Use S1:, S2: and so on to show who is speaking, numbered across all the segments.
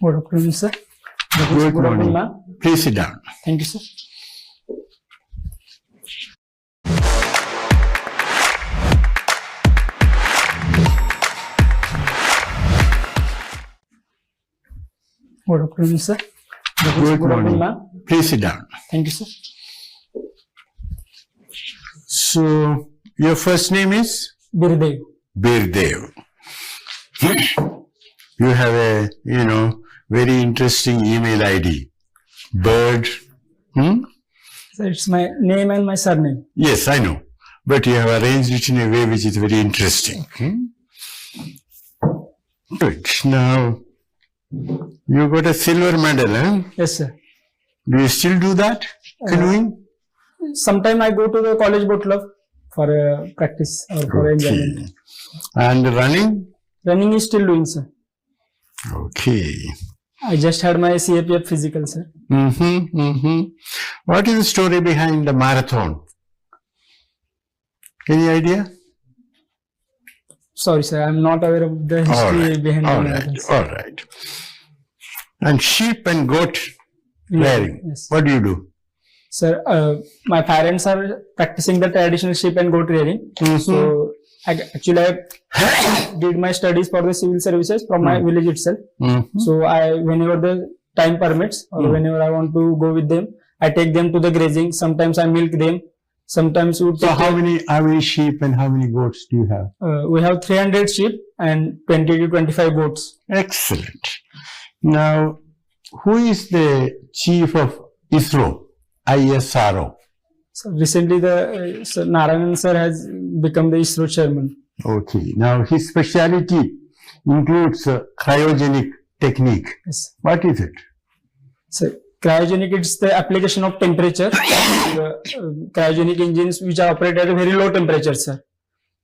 S1: Good afternoon, sir.
S2: Good morning.
S1: ma'am.
S2: Please sit down.
S1: Thank you, sir. Good afternoon, sir.
S2: Good morning.
S1: ma'am.
S2: Please sit down.
S1: Thank you, sir.
S2: So, your first name is?
S1: Birdev.
S2: Birdev. You have a, very interesting email ID. Bird.
S1: So it's my name and my surname.
S2: Yes, I know. But you have arranged it in a way which is very interesting. Good. Now, you got a silver medal, huh?
S1: Yes, sir.
S2: Do you still do that? Canoeing?
S1: Sometime I go to the college boat club for practice or for enjoyment.
S2: And running?
S1: Running is still doing, sir.
S2: Okay.
S1: I just had my CAPF physical, sir.
S2: What is the story behind the marathon? Any idea?
S1: Sorry, sir. I'm not aware of the history behind the marathon, sir.
S2: All right. And sheep and goat rearing.
S1: Yes.
S2: What do you do?
S1: Sir, my parents are practicing the traditional sheep and goat rearing. So, I did my studies for the civil services from my village itself. So, whenever the time permits or whenever I want to go with them, I take them to the grazing. Sometimes I milk them. Sometimes we
S2: So, how many sheep and how many goats do you have?
S1: we have 300 sheep and 20 to 25 goats.
S2: Excellent. Now, who is the chief of ISRO? ISRO.
S1: So recently, the Narayanan sir has become the ISRO chairman.
S2: Okay. Now, his specialty includes cryogenic technique.
S1: Yes.
S2: What is it?
S1: So cryogenic, it's the application of temperature. Cryogenic engines which are operated at a very low temperature, sir.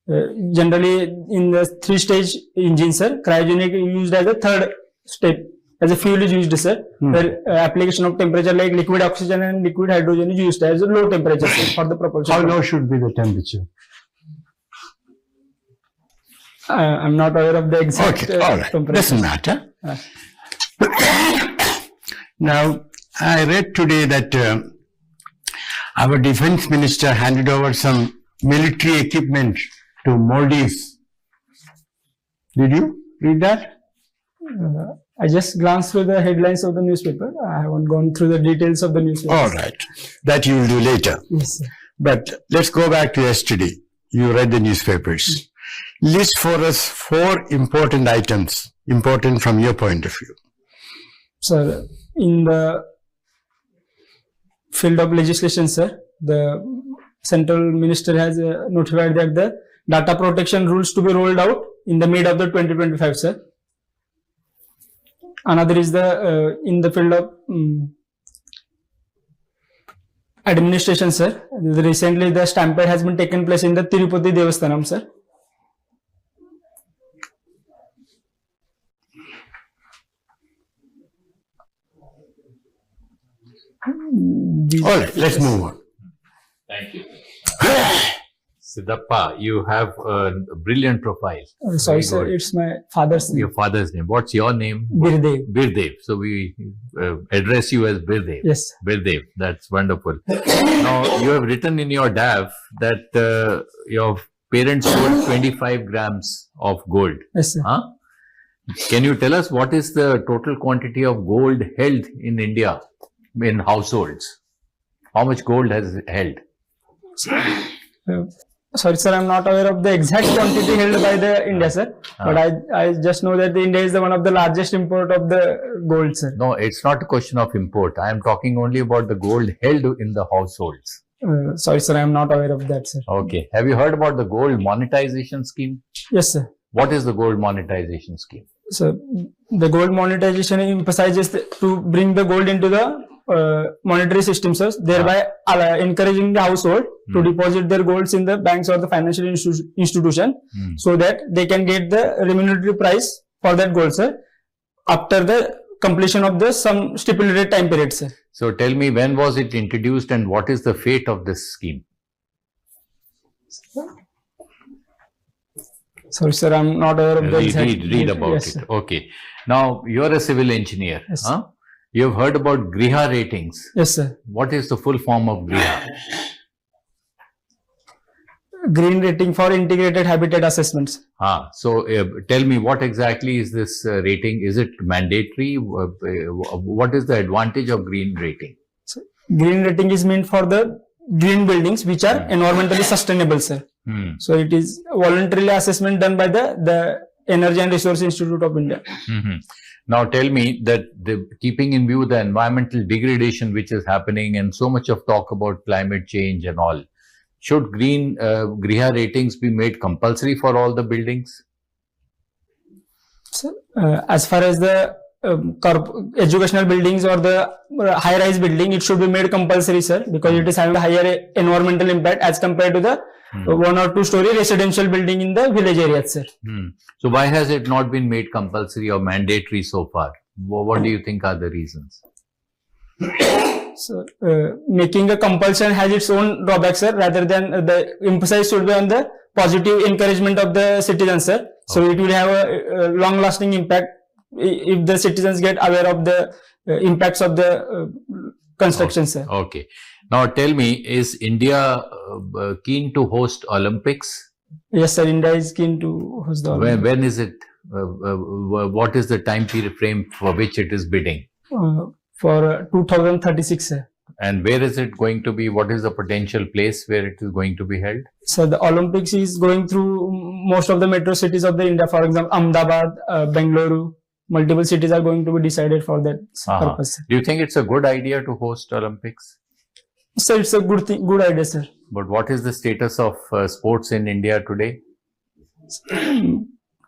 S1: Generally, in the 3-stage engine, sir, cryogenic is used as a third step. As a fuel is used, sir, where application of temperature like liquid oxygen and liquid hydrogen is used as a low temperature, sir, for the propulsion.
S2: How low should be the temperature?
S1: I'm not aware of the exact
S2: all right.
S1: temperature.
S2: Doesn't matter. Now, I read today that our defense minister handed over some military equipment to Maldives. Did you read that?
S1: I just glanced through the headlines of the newspaper. I haven't gone through the details of the newspaper.
S2: All right. That you will do later.
S1: Yes, sir.
S2: But let's go back to yesterday. You read the newspapers. List for us 4 important items, important from your point of view.
S1: Sir, in the field of legislation, sir, the central minister has notified that the data protection rules to be rolled out in the mid of the 2025, sir. Another is the in the field of administration, sir. Recently, the stampede has been taken place in the Tirupati Devasthanam, sir.
S2: All right, let's move on.
S3: Thank you. Siddhappa, you have a brilliant profile.
S1: Sorry,
S3: Very
S1: sir,
S3: good.
S1: it's my father's name.
S3: Your father's name. What's your name?
S1: Birdev.
S3: Birdev. So we address you as Birdev.
S1: Yes.
S3: Birdev. That's wonderful. Now, you have written in your DAF that your parents sold 25 grams of gold.
S1: Yes, sir.
S3: Huh? Can you tell us what is the total quantity of gold held in India in households? How much gold has held?
S1: Sorry, sir, I'm not aware of the exact quantity held by the India, sir. But I just know that India is one of the largest import of the gold, sir.
S3: No, it's not a question of import. I am talking only about the gold held in the households.
S1: Sorry, sir, I'm not aware of that, sir.
S3: Okay. Have you heard about the gold monetization scheme?
S1: Yes, sir.
S3: What is the gold monetization scheme?
S1: So, the gold monetization emphasizes to bring the gold into the monetary system, sir, thereby encouraging the household to deposit their golds in the banks or the financial institution so that they can get the remunerative price for that gold, sir, after the completion of the some stipulated time period, sir.
S3: So tell me, when was it introduced and what is the fate of this scheme?
S1: Sorry, sir, I'm not aware of the exact.
S3: Read about
S1: Yes,
S3: it.
S1: sir.
S3: Okay. Now, you're a civil engineer.
S1: Yes.
S3: Huh? You've heard about Griha ratings.
S1: Yes, sir.
S3: What is the full form of Griha?
S1: Green rating for integrated habitat assessments.
S3: So, tell me, what exactly is this rating? Is it mandatory? What is the advantage of green rating?
S1: So, green rating is meant for the green buildings which are environmentally sustainable, sir. So it is voluntarily assessment done by the Energy and Resource Institute of India.
S3: Now tell me that keeping in view the environmental degradation which is happening and so much of talk about climate change and all, should green Griha ratings be made compulsory for all the buildings?
S1: So, as far as the educational buildings or the high-rise building, it should be made compulsory, sir, because it is having a higher environmental impact as compared to the 1 or 2 story residential building in the village areas, sir.
S3: So why has it not been made compulsory or mandatory so far? What do you think are the reasons?
S1: So, making a compulsion has its own drawbacks, sir, rather than the emphasis should be on the positive encouragement of the citizens, sir. So it will have a long-lasting impact if the citizens get aware of the impacts of the construction, sir.
S3: Okay. Now tell me, is India keen to host Olympics?
S1: Yes, sir. India is keen to host the Olympics.
S3: When is it? What is the time period frame for which it is bidding?
S1: For 2036, sir.
S3: And where is it going to be? What is the potential place where it is going to be held?
S1: So the Olympics is going through most of the metro cities of the India. For example, Ahmedabad, Bengaluru. Multiple cities are going to be decided for that purpose.
S3: Do you think it's a good idea to host Olympics?
S1: So it's a good idea, sir.
S3: But what is the status of sports in India today?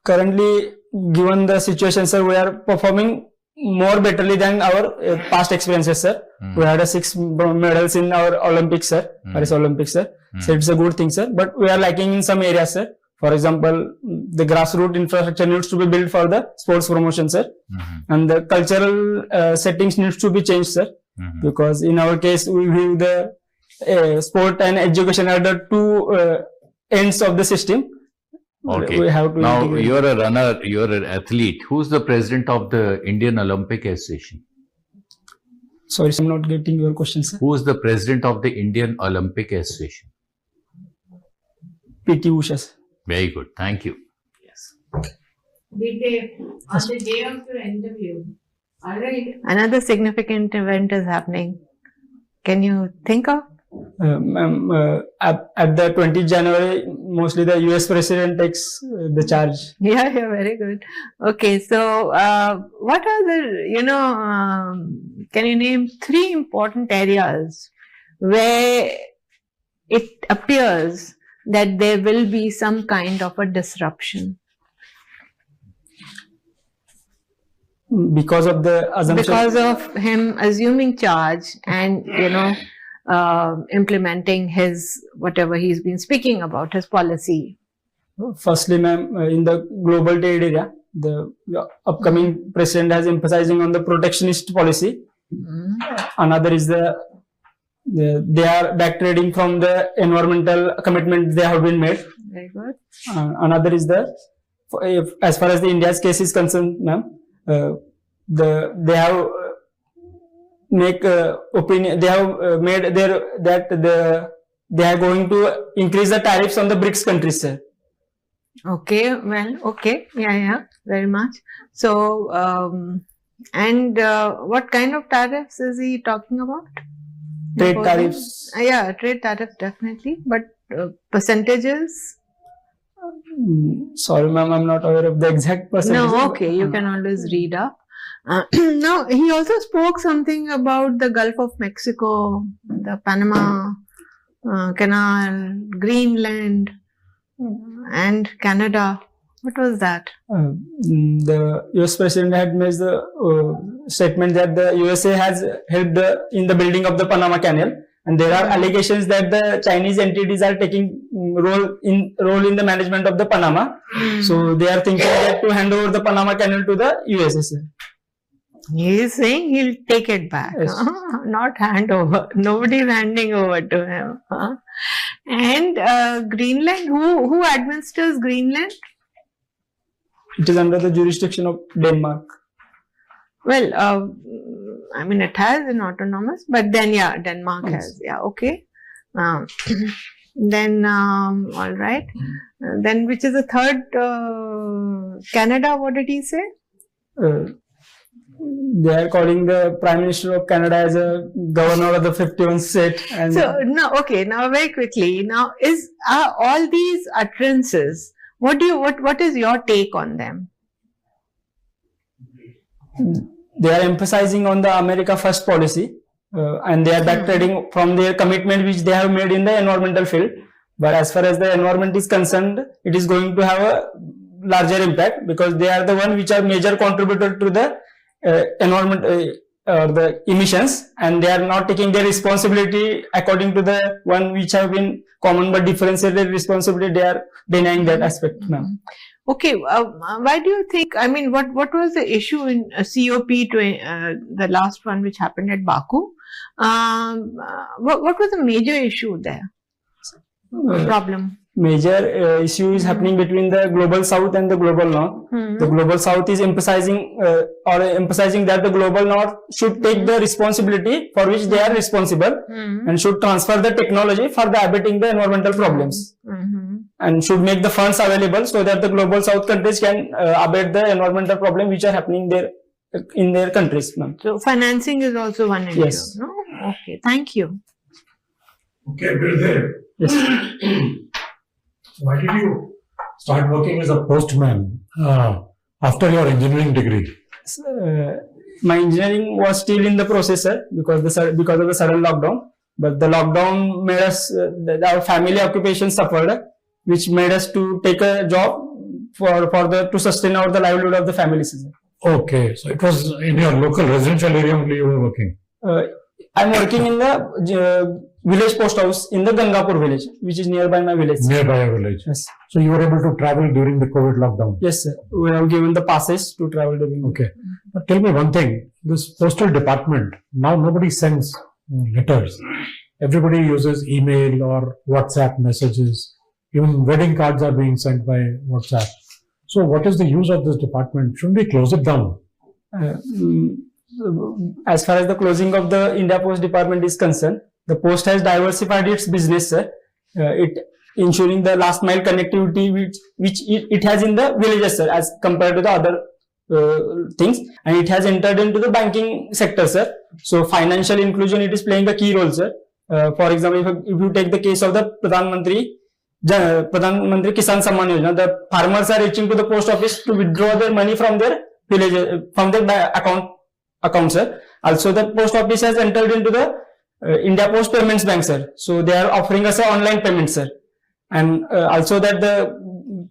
S1: Currently, given the situation, sir, we are performing more betterly than our past experiences, sir. We had 6 medals in our Olympics, sir. Paris Olympics, sir. So it's a good thing, sir. But we are lacking in some areas, sir. For example, the grassroots infrastructure needs to be built for the sports promotion, sir. And the cultural settings needs to be changed, sir. Because in our case, we view the sport and education are the 2 ends of the system.
S3: Okay.
S1: We have to
S3: now,
S1: integrate.
S3: you're a runner, you're an athlete. Who's the president of the Indian Olympic Association?
S1: Sorry, I'm not getting your question, sir.
S3: Who is the president of the Indian Olympic Association?
S1: PT Usha, sir.
S3: Very good. Thank you. Yes.
S4: On the day of your interview, another significant event is happening. Can you think of?
S1: At the 20th January, mostly the US president takes the charge.
S4: Yeah, very good. Okay, so what are the, can you name 3 important areas where it appears that there will be some kind of a disruption?
S1: Because of the assumption.
S4: Because of him assuming charge and, implementing his, whatever he's been speaking about, his policy.
S1: Firstly, ma'am, in the global trade area, the upcoming president has emphasizing on the protectionist policy. Another is they are backtrading from the environmental commitment they have been made.
S4: Very good.
S1: Another is as far as the India's case is concerned, ma'am, they have opinion. They have made they are going to increase the tariffs on the BRICS countries, sir.
S4: Okay, well, okay, yeah, very much. So, what kind of tariffs is he talking about?
S1: Trade tariffs.
S4: Yeah, trade tariffs definitely, but percentages?
S1: Sorry, ma'am, I'm not aware of the exact percentages.
S4: No, okay, you can always read up. Now, he also spoke something about the Gulf of Mexico, the Panama Canal, Greenland, and Canada. What was that?
S1: The US president had made the statement that the USA has helped in the building of the Panama Canal, and there are allegations that the Chinese entities are taking role in the management of the Panama. So they are thinking that to hand over the Panama Canal to the USA.
S4: He is saying he'll take it back,
S1: Yes.
S4: not hand over. Nobody is handing over to him. And Greenland, who administers Greenland?
S1: It is under the jurisdiction of Denmark.
S4: Well, I mean, it has an autonomous, but then, yeah, Denmark
S1: Yes.
S4: has. Yeah, okay. Then, all right. Then, which is the third? Canada, what did he say?
S1: They are calling the Prime Minister of Canada as a governor of the 51st state. And
S4: So, now, okay, now very quickly, now are all these utterances, what is your take on them?
S1: they are emphasizing on the America First policy, and they are backtracking from their commitment which they have made in the environmental field. But as far as the environment is concerned, it is going to have a larger impact because they are the one which are major contributor to the environment or the emissions, and they are not taking their responsibility according to the one which have been common but differentiated responsibility. They are denying that aspect now.
S4: Okay, why do you think, I mean, what was the issue in COP, the last one which happened at Baku? What was the major issue there? Problem?
S1: Major issue is happening between the global south and the global north. The global south is emphasizing that the global north should take the responsibility for which they are responsible and should transfer the technology for the abating the environmental problems and should make the funds available so that the global south countries can abate the environmental problem which are happening there in their countries.
S4: So financing is also one issue.
S1: Yes.
S4: No? Okay, thank you.
S5: Okay, Bill.
S1: Yes.
S5: Why did you start working as a postman after your engineering degree?
S1: My engineering was still in the process, sir, because of the sudden lockdown. But the lockdown made us, our family occupation suffered, which made us to take a job to sustain the livelihood of the family.
S5: Okay, so it was in your local residential area only you were working.
S1: I'm working in the village post house in the Gangapur village, which is nearby my village.
S5: Nearby your village.
S1: Yes.
S5: So you were able to travel during the COVID lockdown.
S1: Yes, sir. We have given the passes to travel during.
S5: Okay. But tell me one thing. This postal department, now nobody sends letters. Everybody uses email or WhatsApp messages. Even wedding cards are being sent by WhatsApp. So what is the use of this department? Shouldn't we close it down?
S1: As far as the closing of the India Post Department is concerned, the post has diversified its business, sir. It ensuring the last mile connectivity which it has in the villages, sir, as compared to the other things, and it has entered into the banking sector, sir. So financial inclusion, it is playing a key role, sir. For example, if you take the case of the Pradhan Mantri Kisan Samman Yojana, the farmers are reaching to the post office to withdraw their money from their village, from their account, sir. Also, the post office has entered into the India Post Payments Bank, sir. So they are offering us an online payment, sir. And also that the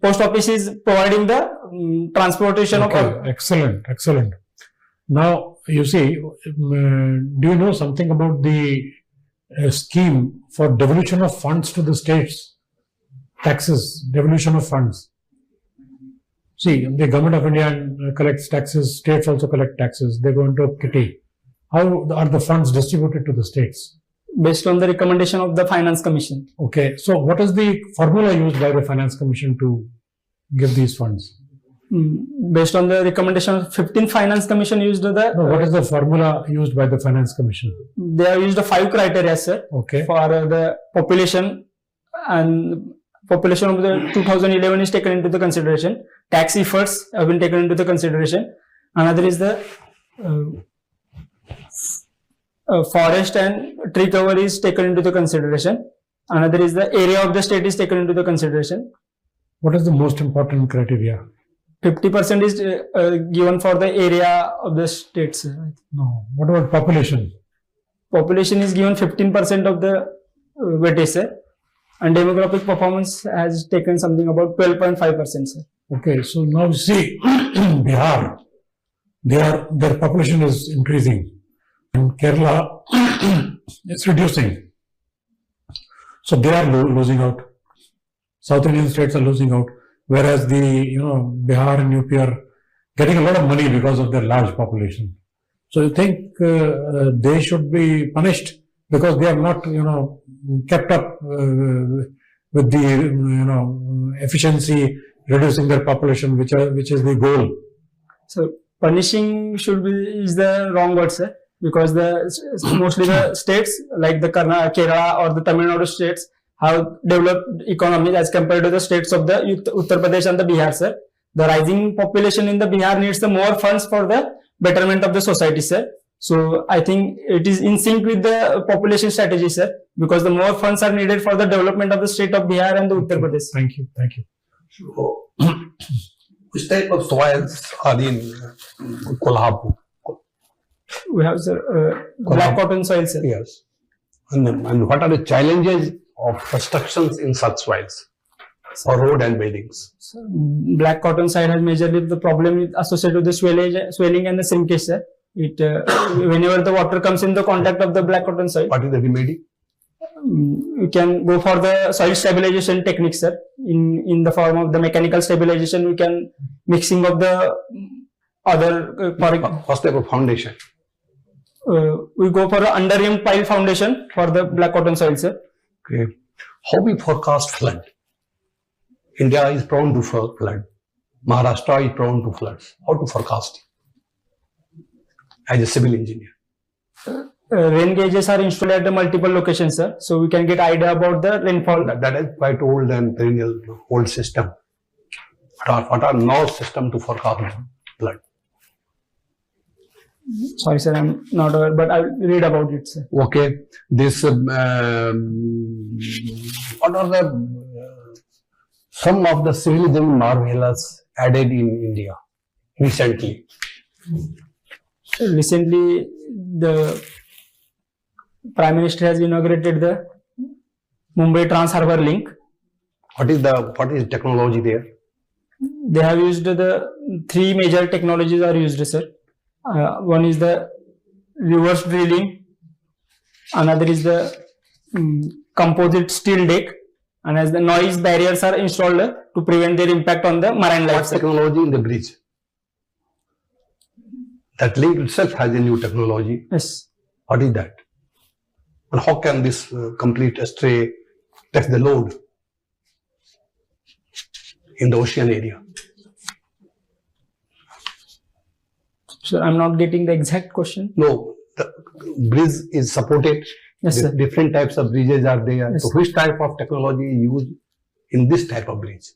S1: post office is providing the transportation
S5: Okay,
S1: of.
S5: excellent, excellent. Now, you see, do you know something about the scheme for devolution of funds to the states? Taxes, devolution of funds. See, the government of India collects taxes, states also collect taxes, they go into a kitty. How are the funds distributed to the states?
S1: Based on the recommendation of the Finance Commission.
S5: Okay, so what is the formula used by the Finance Commission to give these funds?
S1: Based on the recommendation of 15th Finance Commission used the.
S5: No, what is the formula used by the Finance Commission?
S1: They have used the 5 criteria, sir.
S5: Okay.
S1: For the population, and population of the 2011 is taken into the consideration. Tax efforts have been taken into the consideration. Another is the forest and tree cover is taken into the consideration. Another is the area of the state is taken into the consideration.
S5: What is the most important criteria?
S1: 50% is given for the area of the states.
S5: No. What about population?
S1: Population is given 15% of the weightage, sir. And demographic performance has taken something about 12.5%, sir.
S5: Okay, so now you see, Bihar, their population is increasing, and Kerala is reducing. So they are losing out. South Indian states are losing out, whereas the Bihar and UP are getting a lot of money because of their large population. So you think they should be punished because they have not kept up with the efficiency reducing their population, which is the goal.
S1: So punishing is the wrong word, sir, because mostly the states like the Kerala or the Tamil Nadu states have developed economies as compared to the states of the Uttar Pradesh and the Bihar, sir. The rising population in the Bihar needs the more funds for the betterment of the society, sir. So I think it is in sync with the population strategy, sir, because the more funds are needed for the development of the state of Bihar and the Uttar Pradesh.
S5: Thank you.
S6: So, which type of soils are in Kolhapur?
S1: We have, sir, black cotton soil, sir.
S6: Yes. And what are the challenges of constructions in such soils for road and buildings?
S1: So, black cotton soil has majorly the problem associated with the swelling and the shrinkage, sir. Whenever the water comes in the contact of the black cotton soil,
S6: What is the remedy?
S1: we can go for the soil stabilization techniques, sir. In the form of the mechanical stabilization, we can mixing of the other
S6: First type of foundation.
S1: we go for an under-rimmed pile foundation for the black cotton soil, sir.
S6: Okay. How we forecast flood? India is prone to flood. Maharashtra is prone to floods. How to forecast? As a civil engineer.
S1: Rain gauges are installed at the multiple locations, sir, so we can get idea about the rainfall.
S6: That is quite old and perennial old system. What are now system to forecast flood?
S1: Sorry, sir, I'm not aware, but I'll read about it, sir.
S6: Okay, this what are the some of the civilism marvelous added in India recently?
S1: Recently, the Prime Minister has inaugurated the Mumbai Trans Harbour Link.
S6: What is technology there?
S1: They have used the three major technologies are used, sir. One is the reverse drilling, another is the composite steel deck, and as the noise barriers are installed to prevent their impact on the marine life.
S6: What technology in the bridge? That link itself has a new technology.
S1: Yes.
S6: What is that? And how can this complete stray take the load in the ocean area?
S1: So I'm not getting the exact question.
S6: No, the bridge is supported.
S1: Yes, sir.
S6: Different types of bridges are there.
S1: Yes.
S6: So which type of technology is used in this type of bridge?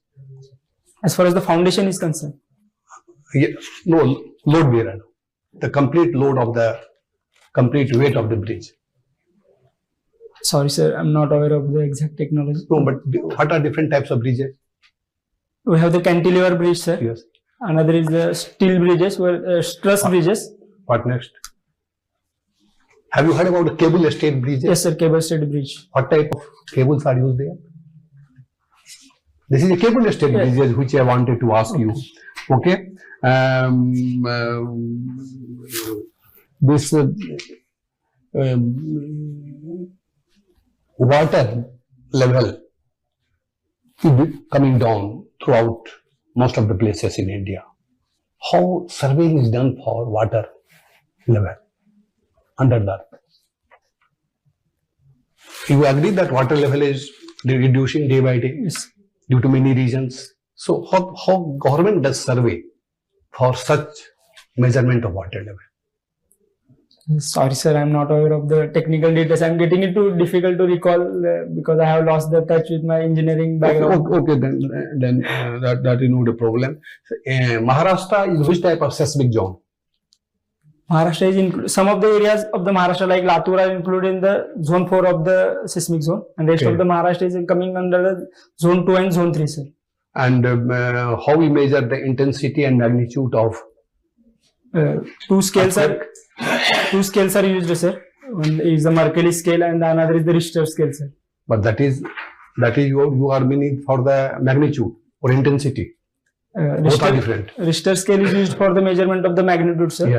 S1: As far as the foundation is concerned,
S6: No, load bearer. The complete load of the complete weight of the bridge.
S1: sorry, sir, I'm not aware of the exact technology.
S6: No, but what are different types of bridges?
S1: We have the cantilever bridge, sir.
S6: Yes.
S1: Another is the steel bridges, truss bridges.
S6: What next? Have you heard about the cable stayed bridges?
S1: Yes, sir, cable stayed bridge.
S6: What type of cables are used there? This is a cable stayed
S1: Yes.
S6: bridges which I wanted to ask you. Okay. This water level is coming down throughout most of the places in India. How surveying is done for water level under the earth? You agree that water level is reducing day by day
S1: Yes.
S6: due to many reasons. So how government does survey for such measurement of water level?
S1: Sorry, sir, I'm not aware of the technical details. I'm getting it too difficult to recall because I have lost the touch with my engineering background.
S6: Okay, then that is not a problem. Maharashtra is which type of seismic zone?
S1: Maharashtra is some of the areas of the Maharashtra like Latur are included in the zone 4 of the seismic zone, and rest
S6: Okay.
S1: of the Maharashtra is coming under the zone 2 and zone 3, sir.
S6: And how we measure the intensity and magnitude of
S1: Two scales are used, sir. One is the Mercalli scale and the another is the Richter scale, sir.
S6: but that is you are meaning for the magnitude or intensity. Both are different.
S1: Richter scale is used for the measurement of the magnitude, sir.
S6: Yeah.